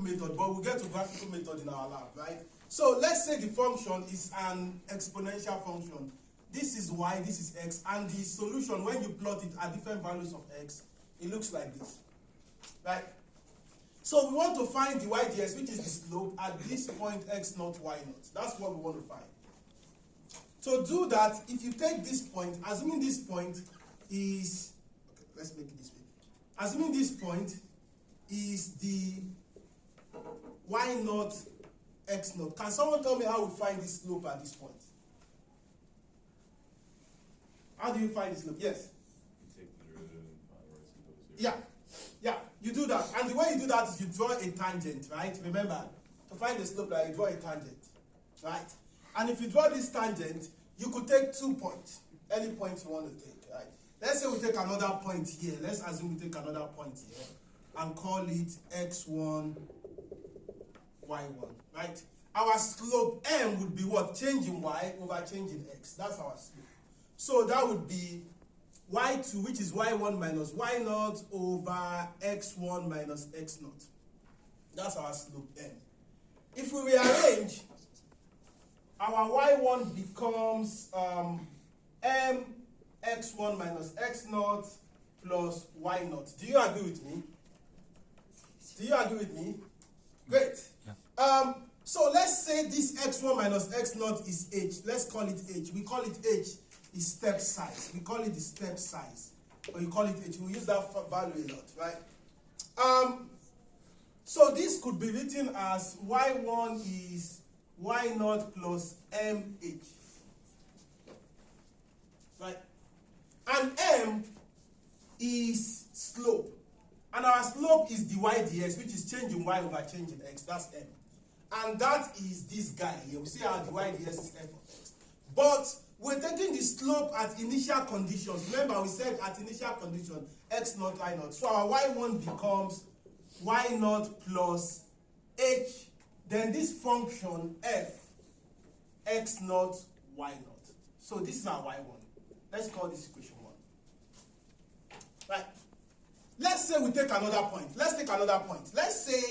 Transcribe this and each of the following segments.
method, but we'll get to graphical method in our lab, right? So let's say the function is an exponential function. This is y, this is x, and the solution, when you plot it at different values of x, it looks like this, right? So we want to find the y ds, which is the slope at this point x naught, y naught. That's what we want to find. To do that, if you take this point, assuming this point is, okay, let's make it this way. Assuming this point is the y naught, x naught. Can someone tell me how we find this slope at this point? How do you find this slope? Yes? You take the derivative and find where it's equal to 0. Yeah, you do that. And the way you do that is you draw a tangent, right? Remember, to find the slope, you draw a tangent, right? And if you draw this tangent, you could take 2 points, any point you want to take, right? Let's say we take another point here. Let's assume we take another point here and call it x1, y1, right? Our slope m would be what? Change in y over change in x. That's our slope. So that would be y2, which is y1 minus y0 over x1 minus x0. That's our slope m. If we rearrange, our y1 becomes m x1 minus x0 plus y0. Do you agree with me? Do you agree with me? Great. Yeah. So let's say this x1 minus x0 is h. Let's call it h. We call it h is step size. We call it the step size. Or you call it h. We use that value a lot, right? So this could be written as y1 is y0 plus mh. Right? And m is slope. And our slope is the y ds, which is change in y over change in x. That's m. And that is this guy here. We see how the y ds is f of x. But we're taking the slope at initial conditions. Remember, we said at initial condition, x naught, y naught. So our y1 becomes y naught plus h. Then this function f, x naught, y naught. So this is our y1. Let's call this equation 1. Right. Let's say we take another point. Let's take another point. Let's say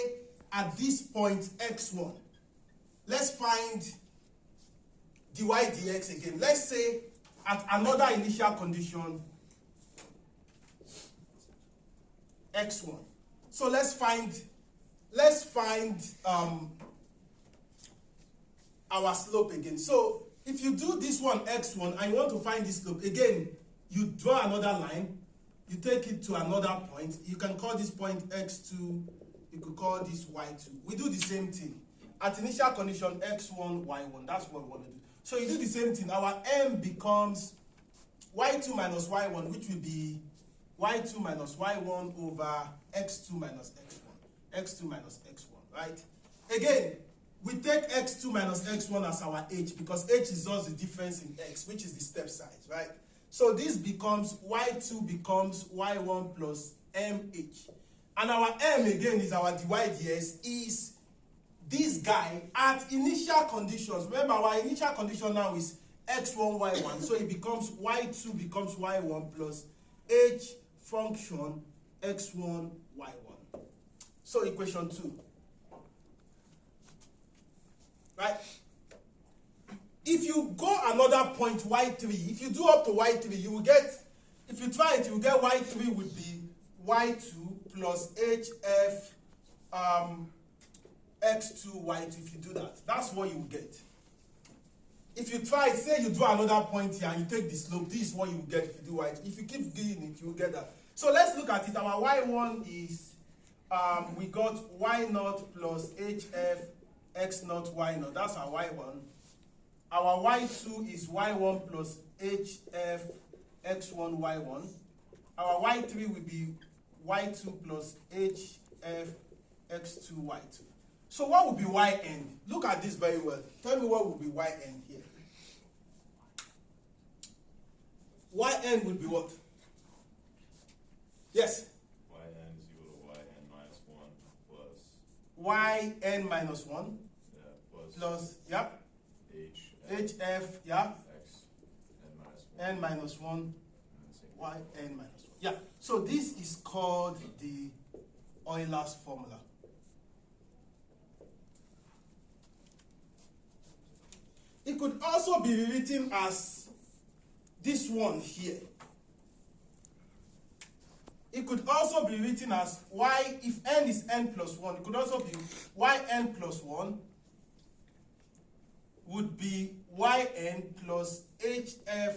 at this point, x1. Let's find dy dx again. Let's say at another initial condition, x1. So let's find our slope again. So if you do this one, x1, and you want to find this slope, again, you draw another line, you take it to another point. You can call this point x2, you could call this y2. We do the same thing. At initial condition, x1, y1, that's what we want to do. So you do the same thing. Our m becomes y2 minus y1, which will be y2 minus y1 over x2 minus x1. x2 minus x1, right? Again, we take x2 minus x1 as our h, because h is just the difference in x, which is the step size, right? So this becomes y2 becomes y1 plus mh. And our m, again, is our dy ds, is this guy at initial conditions. Remember, our initial condition now is x1, y1. So it becomes y2 becomes y1 plus h function x1, y1. So equation 2. Right? If you go another point, y3, if you do up to y3, you will get, if you try it, you will get y3 would be y2 plus hf x2, y2. If you do that, that's what you will get. If you try, say you do another point here and you take the slope, this is what you will get if you do y2. If you keep doing it, you will get that. So let's look at it. Our y1 is, we got y0 plus hf x0, y0. That's our y1. Our y2 is y1 plus hf x1, y1. Our y3 will be y2 plus hf x2, y2. So what will be yn? Look at this very well. Tell me what will be yn here. Yn will be what? Yes? Yn is equal to yn minus 1 plus... Yn minus 1? Yeah, plus, yeah? hf, yeah? x, n minus 1. N minus 1, yn minus 1. Yeah, so this is called the Euler's formula. could also be rewritten as this one here. It could also be written as y, if n is n plus 1, it could also be yn plus 1 would be yn plus hf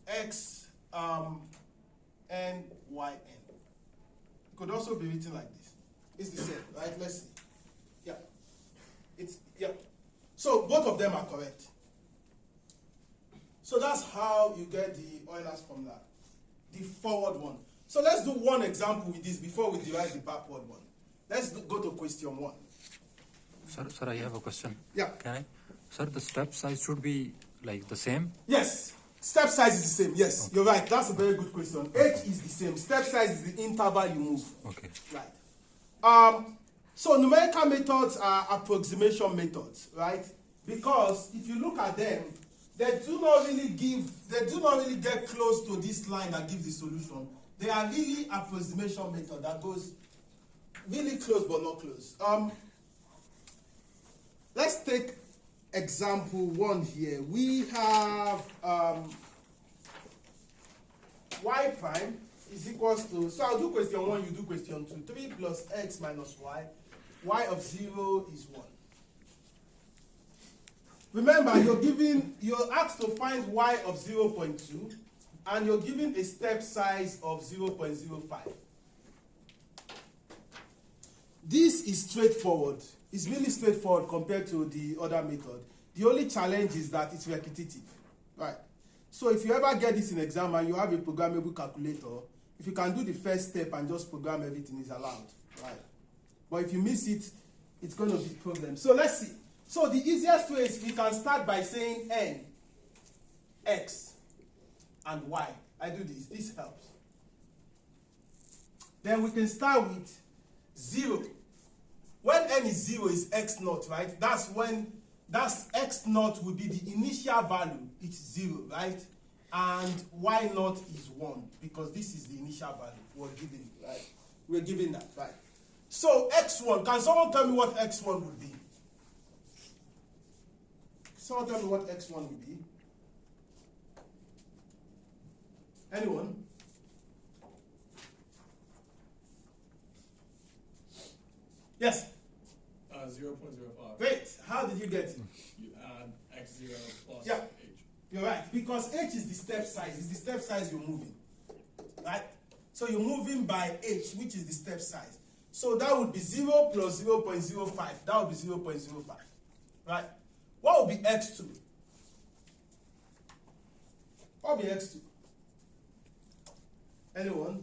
x n yn. It could also be written like this. It's the same, right? Let's see. Yeah. So both of them are correct. So that's how you get the Euler's formula, the forward one. So let's do one example with this before we derive the backward one. Let's go to question 1. Sir, I have a question. Yeah. Can I? Sir, the step size should be like the same? Yes. Step size is the same. Yes, okay. You're right. That's a very good question. H is the same. Step size is the interval you move. Okay. Right. So numerical methods are approximation methods, right? Because if you look at them, they do not really get close to this line that gives the solution. They are really approximation method that goes really close but not close. Let's take example 1 here. We have y prime is equals to, so I'll do question 1, you do question 2. 3 plus x minus y of 0 is 1. Remember, you're asked to find y of 0.2, and you're given a step size of 0.05. This is straightforward. It's really straightforward compared to the other method. The only challenge is that it's repetitive, right? So if you ever get this in exam and you have a programmable calculator, if you can do the first step and just program everything, is allowed, right? But if you miss it, it's going to be a problem. So let's see. So the easiest way is we can start by saying n, x, and y. I do this. This helps. Then we can start with 0. When n is 0 is x naught, right? That's x naught will be the initial value. It's 0, right? And y naught is 1 because this is the initial value we're given, right? We're given that, right? So x1, can someone tell me what x1 would be? Someone tell me what x1 would be? Anyone? Yes? 0.05. Great. How did you get it? You add x0 plus Yeah. h. You're right. Because h is the step size. It's the step size you're moving. Right? So you're moving by h, which is the step size. So that would be 0 plus 0.05. That would be 0.05. Right? What would be x2? What would be x2? Anyone?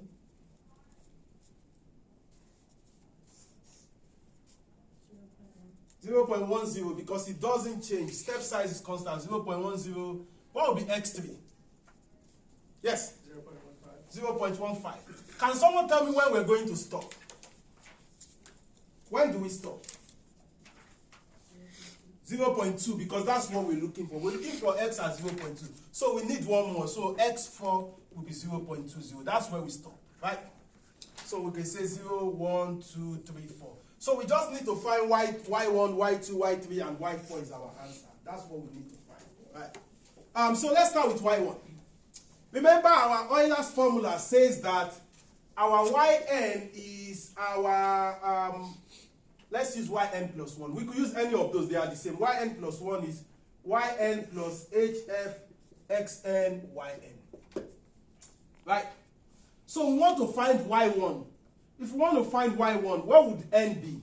.10 because it doesn't change. Step size is constant. 0.10. What would be x3? Yes? 0.15. 0.15. Can someone tell me when we're going to stop? When do we stop? 0.2 because that's what we're looking for. We're looking for x at 0.2. So we need one more. So x4 will be 0.20. That's where we stop, right? So we can say 0, 1, 2, 3, 4. So we just need to find y1, y2, y3, and y4 is our answer. That's what we need to find, right? So let's start with y1. Remember our Euler's formula says that our yn is our, let's use yn plus 1. We could use any of those. They are the same. Yn plus 1 is yn plus hf xn yn. Right? So we want to find y1. If we want to find y1, what would n be?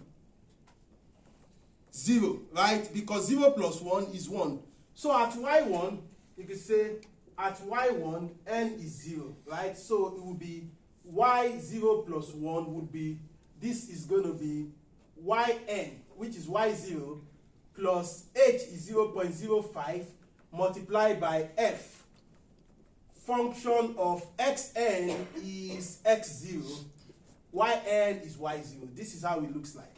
0, right? Because 0 plus 1 is 1. So at y1, you can say at y1, n is 0, right? So it would be y0 plus 1 would be, this is going to be yn, which is y0, plus h is 0.05 multiplied by f. Function of xn is x0, yn is y0. This is how it looks like.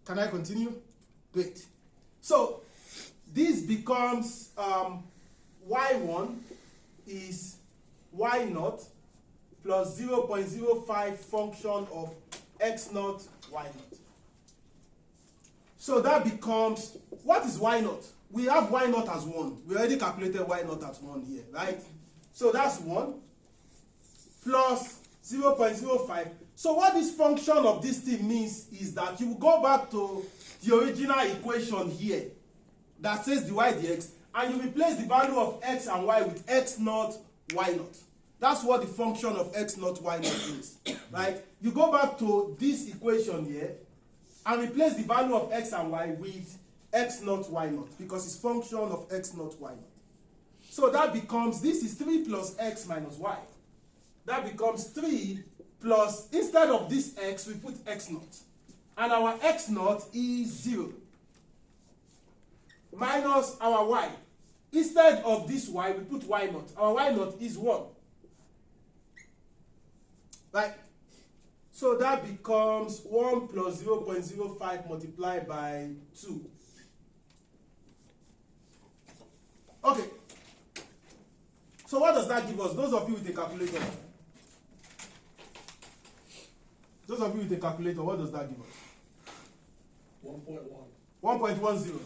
Can I continue? Great. So this becomes y1 is y0 plus 0.05 function of x0, y0. So that becomes, what is y naught? We have y naught as 1. We already calculated y naught as 1 here, right? So that's 1 plus 0.05. So what this function of this thing means is that you will go back to the original equation here that says dy dx, and you replace the value of x and y with x naught, y naught. That's what the function of x naught, y naught is, right? You go back to this equation here and replace the value of x and y with x naught, y naught, because it's function of x naught, y naught. So that becomes, this is 3 plus x minus y. That becomes 3 plus, instead of this x, we put x naught. And our x naught is 0. Minus our y. Instead of this y, we put y naught. Our y naught is 1. Right? So that becomes 1 plus 0.05 multiplied by 2. Okay. So what does that give us? Those of you with a calculator. Those of you with a calculator, what does that give us? 1.1. 1.10.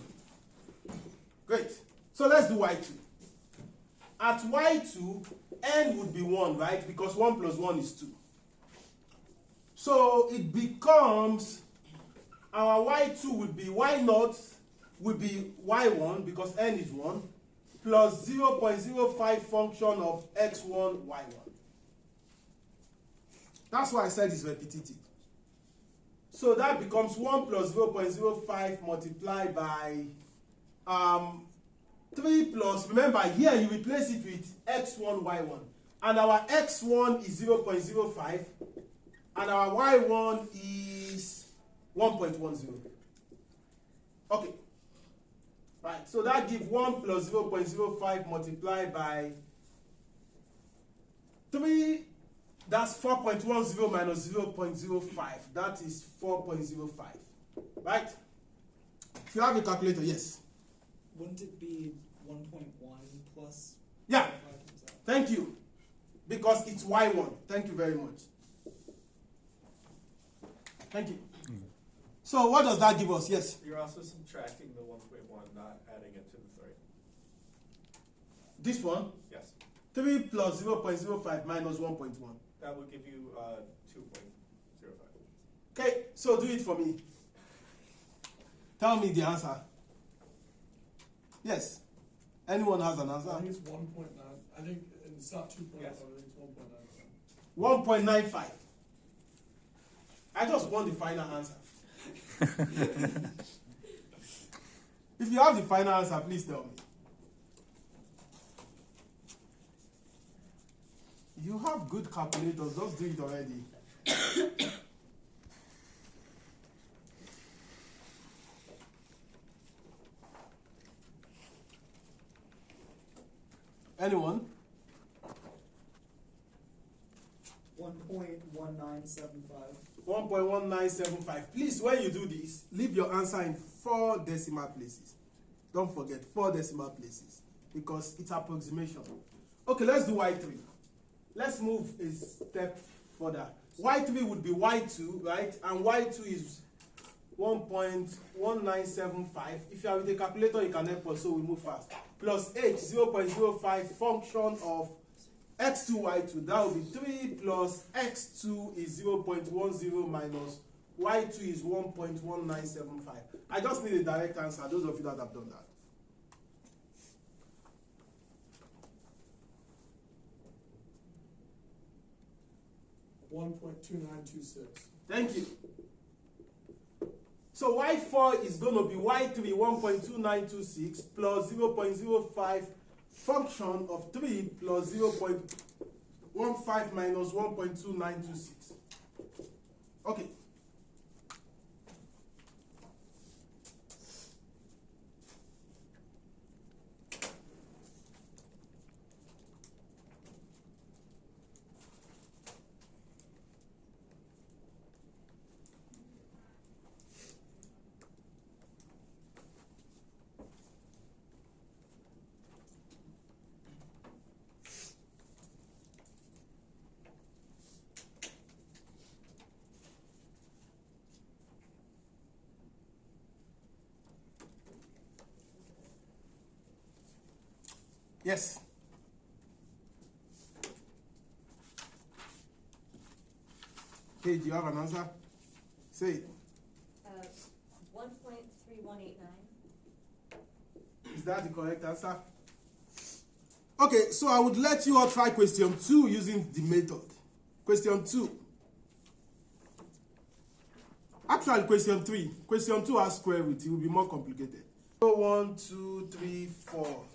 Great. So let's do y2. At y2, n would be 1, right? Because 1 plus 1 is 2. So it becomes, our y2 would be y naught would be y1 because n is 1 plus 0.05 function of x1, y1. That's why I said it's repetitive. So that becomes 1 plus 0.05 multiplied by 3 plus, remember here you replace it with x1, y1. And our x1 is 0.05 and our y1 is 1.10. Okay. Right, so that gives 1 plus 0.05 multiplied by 3. That's 4.10 minus 0.05. That is 4.05. Right? If you have a calculator, yes. Wouldn't it be 1.1 plus? Yeah. Thank you. Because it's y1. Thank you very much. Thank you. So what does that give us? Yes. You're also subtracting the 1.1, not adding it to the 3. This one? Yes. 3 plus 0.05 minus 1.1. That would give you 2.05. Okay, so do it for me. Tell me the answer. Yes. Anyone has an answer? I think it's 1.9. I think it's not 2.5. Yes. I think it's 1.9. 1.95. I just want the final answer. If you have the final answer, please tell me. You have good calculators, just do it already. Anyone? 1.1975. 1.1975. Please, when you do this, leave your answer in 4 decimal places. Don't forget, 4 decimal places, because it's approximation. Okay, let's do y3. Let's move a step further. Y3 would be y2, right? And y2 is 1.1975. If you are with a calculator, you can help us, so we move fast. Plus h, 0.05 function of x2, y2. That will be 3 plus x2 is 0.10 minus y2 is 1.1975. I just need a direct answer, those of you that have done that. $1.2926. Thank you. So y4 is going to be y3 1.2926 plus 0.05 function of 3 plus 0.15 minus 1.2926. Okay. Yes. Okay, do you have an answer? Say it. 1.3189. Is that the correct answer? Okay, so I would let you all try question 2 using the method. Question 2. Actually, question 3. Question 2 has square root. It will be more complicated. 1, 2, 3, 4.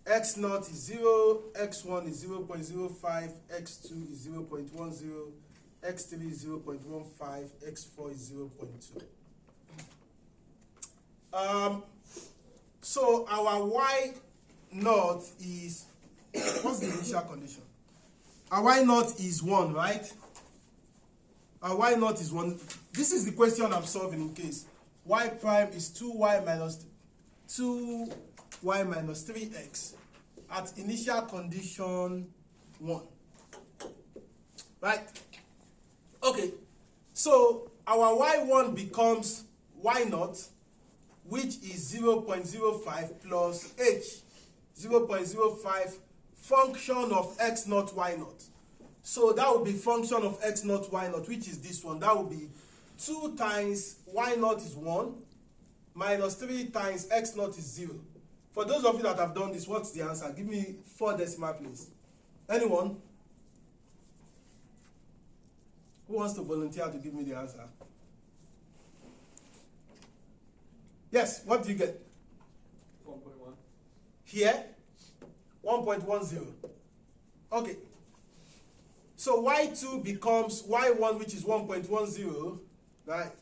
X naught is 0, x1 is 0.05, x2 is 0.10, x3 is 0.15, x4 is 0.2. So our y naught is, what's the initial condition? Our y naught is 1, right? Our y naught is 1. This is the question I'm solving in case. Y prime is 2y minus 3x at initial condition 1. Right? Okay. So our y1 becomes y naught, which is 0.05 plus h, 0.05 function of x naught y naught. So that would be function of x naught y naught, which is this one. That would be 2 times y naught is 1 minus 3 times x naught is 0. For those of you that have done this, what's the answer? Give me 4 decimal places. Anyone? Who wants to volunteer to give me the answer? Yes, what do you get? 1.1. Here? 1.10. Okay. So y2 becomes y1, which is 1.10, right?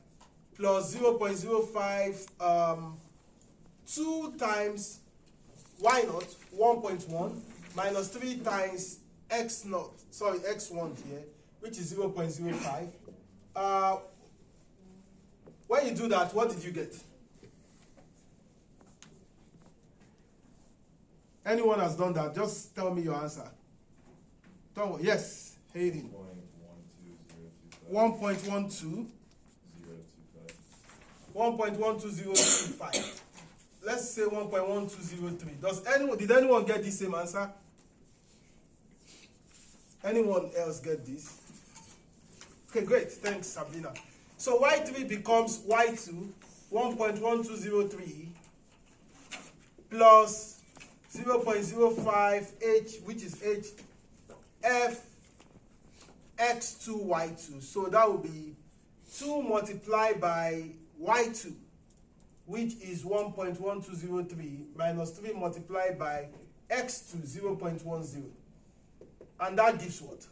Plus 0.05, 2 times y naught, 1.1, minus 3 times x naught, sorry, x1 here, which is 0.05. When you do that, what did you get? Anyone has done that, just tell me your answer. Don't worry. Yes, Hayden. 1.12. 1.12025. Let's say 1.1203. Did anyone get the same answer? Anyone else get this? Okay, great. Thanks, Sabrina. So y3 becomes y2, 1.1203 plus 0.05 h, which is h, f x2 y2. So that will be 2 multiplied by y2, which is 1.1203 minus 3 multiplied by x2, 0.10. And that gives what?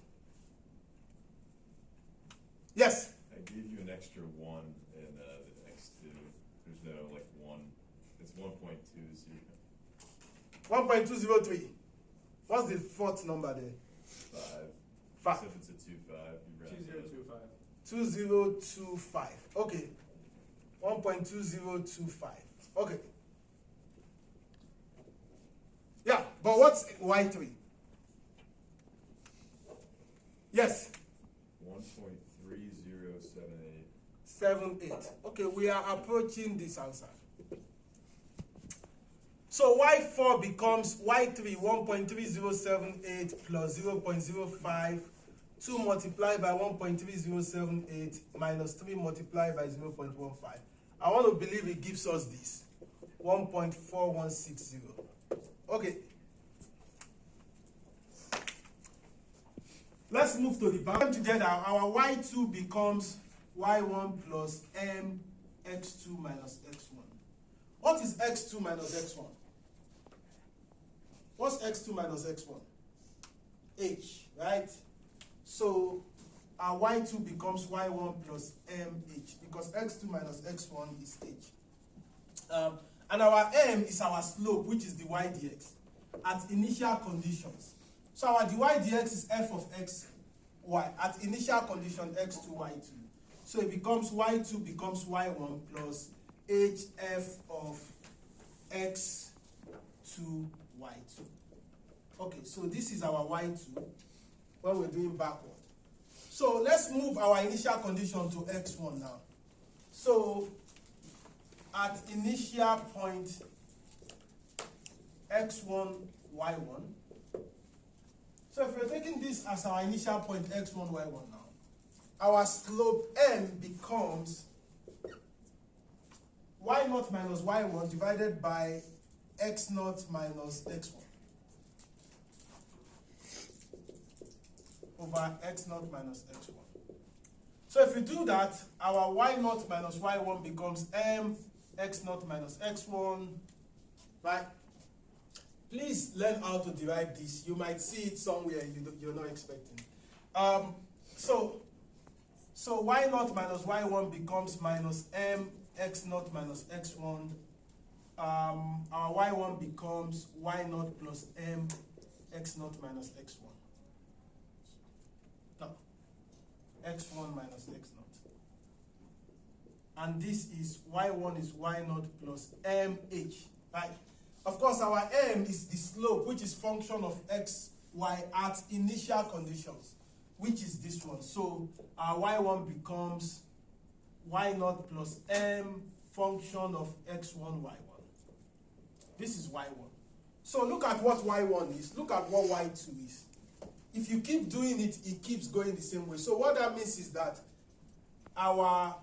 Yes? I gave you an extra 1 in the x2. There's no, 1. It's 1.20. 1.203. What's the fourth number there? 5. So if it's a 2.5, you round it up. 2025. 2025. Okay. 1.2025. Okay. Yeah, but what's y3? Yes. 1.3078. 78. Okay, we are approaching this answer. So y4 becomes y3, 1.3078 plus 0.05, 2 multiplied by 1.3078 minus 3 multiplied by 0.15. I want to believe it gives us this, 1.4160. Okay. Let's move to the back. Together, our y2 becomes y1 plus m x2 minus x1. What is x2 minus x1? What's x2 minus x1? H, right? So our y2 becomes y1 plus mh because x2 minus x1 is h. And our m is our slope, which is dy dx at initial conditions. So our dy dx is f of x, y at initial condition x2, y2. So it becomes y2 becomes y1 plus hf of x2, y2. Okay, so this is our y2 when we're doing backward. So let's move our initial condition to x1 now. So at initial point x1, y1. So if we're taking this as our initial point, x1, y1 now, our slope m becomes y0 minus y1 divided by x0 minus x1 over x0 minus x1. So if we do that, our y0 minus y1 becomes m x0 minus x1, right? Please learn how to derive this. You might see it somewhere you're not expecting. So y0 minus y1 becomes minus m x0 minus x1. Our y1 becomes y0 plus m x0 minus x1. No, x1 minus x0. And this is y1 is y0 plus mh, right? Of course, our m is the slope, which is function of x, y at initial conditions, which is this one. So our y1 becomes y0 plus m function of x1, y1. This is y1. So look at what y1 is. Look at what y2 is. If you keep doing it, it keeps going the same way. So what that means is that our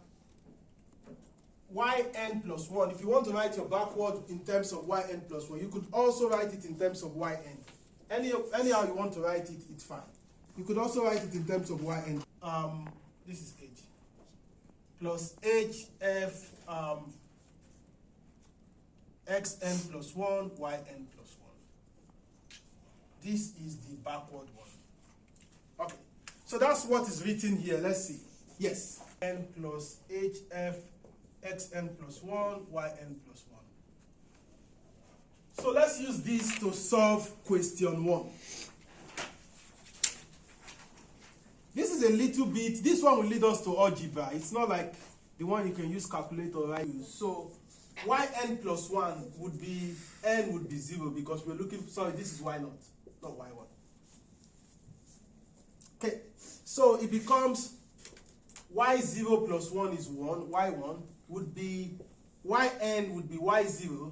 yn plus 1, if you want to write your backward in terms of yn plus 1, you could also write it in terms of yn. Anyhow you want to write it, it's fine. You could also write it in terms of yn. This is h. Plus hf xn plus 1, yn plus 1. This is the backward one. Okay. So that's what is written here. Let's see. Yes. n plus hf xn plus 1, yn plus 1. So let's use this to solve question 1. This is a little bit, this one will lead us to algebra. It's not like the one you can use calculator, right? So yn plus 1 would be, n would be 0 because we're looking, sorry, this is y0, not y1. Okay, so it becomes y0 plus 1 is 1, y1 would be, yn would be y0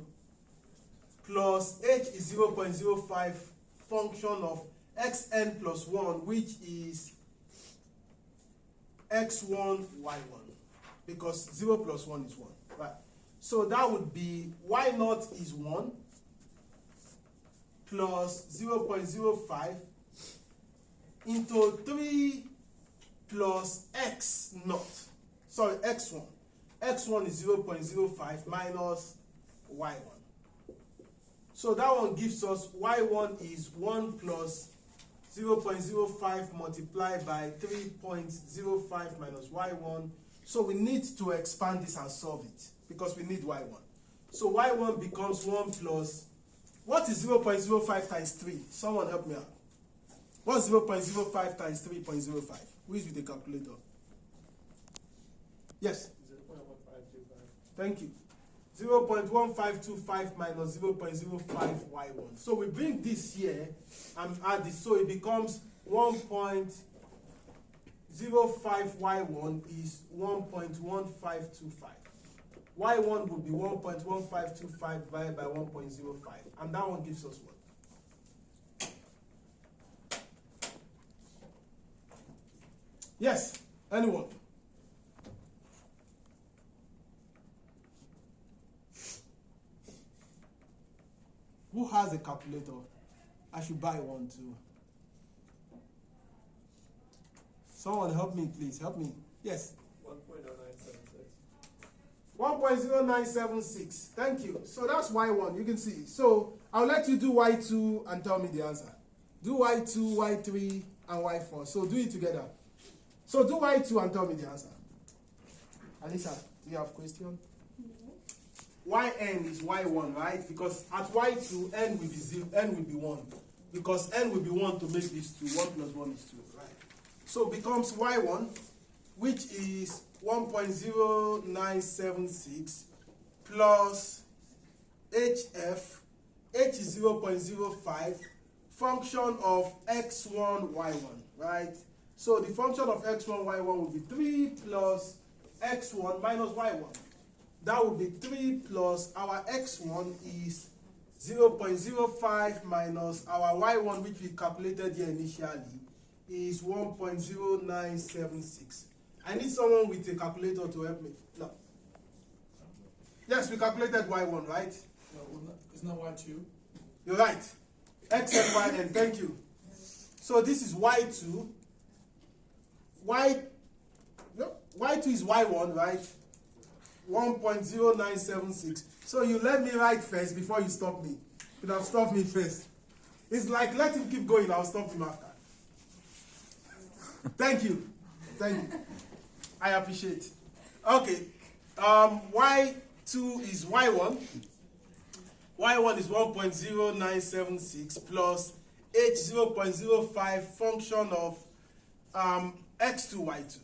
plus h is 0.05 function of xn plus 1, which is x1, y1, because 0 plus 1 is 1, right? So that would be y0 is 1 plus 0.05 into 3 plus x0, sorry, x1. x1 is 0.05 minus y1. So that one gives us y1 is 1 plus 0.05 multiplied by 3.05 minus y1. So we need to expand this and solve it because we need y1. So y1 becomes 1 plus, what is 0.05 times 3? Someone help me out. What's 0.05 times 3.05? Who is with the calculator? Yes? 0.1525. Thank you. 0.1525 minus 0.05 y1. So we bring this here and add this. So it becomes 1.05 y1 is 1.1525. y1 would be 1.1525 divided by 1.05. And that one gives us what? Yes, anyone? Who has a calculator? I should buy one too. Someone help me, please. Help me. Yes. 1.0976. Thank you. So that's y1. You can see. So I'll let you do y2 and tell me the answer. Do y2, y3, and y4. So do it together. So do y2 and tell me the answer. Alisa, do you have a question? Yn is y1, right? Because at y2, n will be 0, n will be 1. Because n will be 1 to make this 2. 1 plus 1 is 2, right? So it becomes y1, which is 1.0976 plus hf, h is 0.05, function of x1, y1, right? So the function of x1, y1 will be 3 plus x1 minus y1. That would be 3 plus our x1 is 0.05 minus our y1, which we calculated here initially, is 1.0976. I need someone with a calculator to help me. No. Yes, we calculated y1, right? No, isn't that Y2? You're right. X and y, and thank you. So this is y2. Y2 is y1, right? 1.0976. So you let me write first before you stop me. You have stopped me first. It's like let him keep going, I'll stop him after. Thank you. Thank you. I appreciate. Okay. Y2 is y1. Y1 is 1.0976 plus h 0.05 function of x2, y2.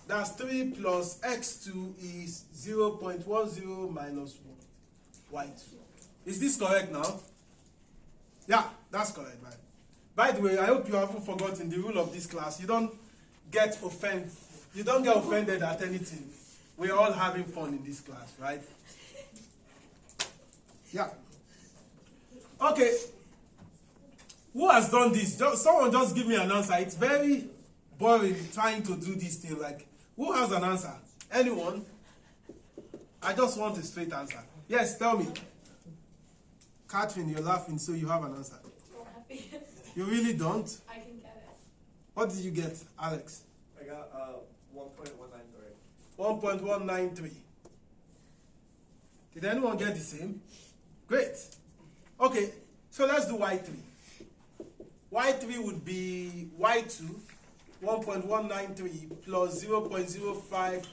That's 3 plus x2 is 0.10 minus 1, y2. Is this correct now? Yeah, that's correct, right? By the way, I hope you haven't forgotten the rule of this class. You don't get offended. You don't get offended at anything. We're all having fun in this class, right? Yeah. Okay. Who has done this? Someone just give me an answer. It's very boring trying to do this thing. Like, who has an answer? Anyone? I just want a straight answer. Yes, tell me. Catherine, you're laughing, so you have an answer. You really don't? I can get it. What did you get, Alex? I got 1.193. 1.193. Did anyone get the same? Great. Okay, so let's do y3. Y3 would be y2, 1.193 plus 0.05,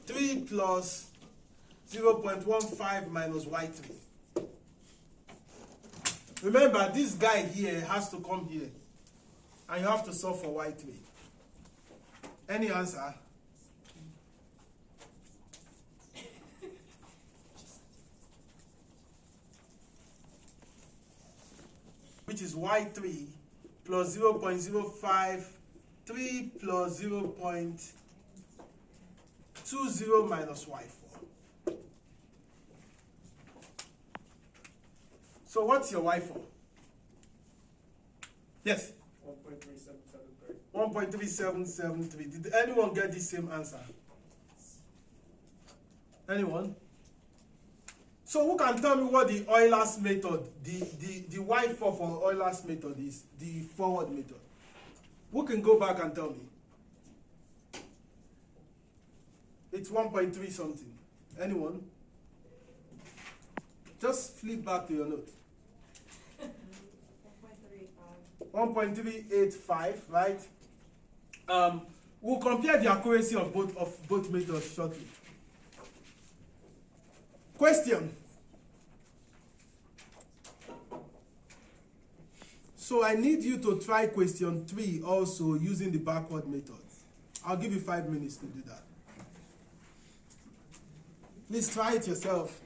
3 plus 0.15 minus y3. Remember, this guy here has to come here. And you have to solve for y3. Any answer? Which is y3 plus 0.05, 3 plus 0.20 minus y4. So what's your y4? Yes? 1.3773. 1.3773. Did anyone get the same answer? Anyone? So who can tell me what the Euler's method, the y4 for Euler's method is, the forward method? Who can go back and tell me? It's 1.3 something. Anyone? Just flip back to your note. 1.385, right? We'll compare the accuracy of both methods shortly. Question. So I need you to try question 3 also using the backward method. I'll give you 5 minutes to do that. Please try it yourself.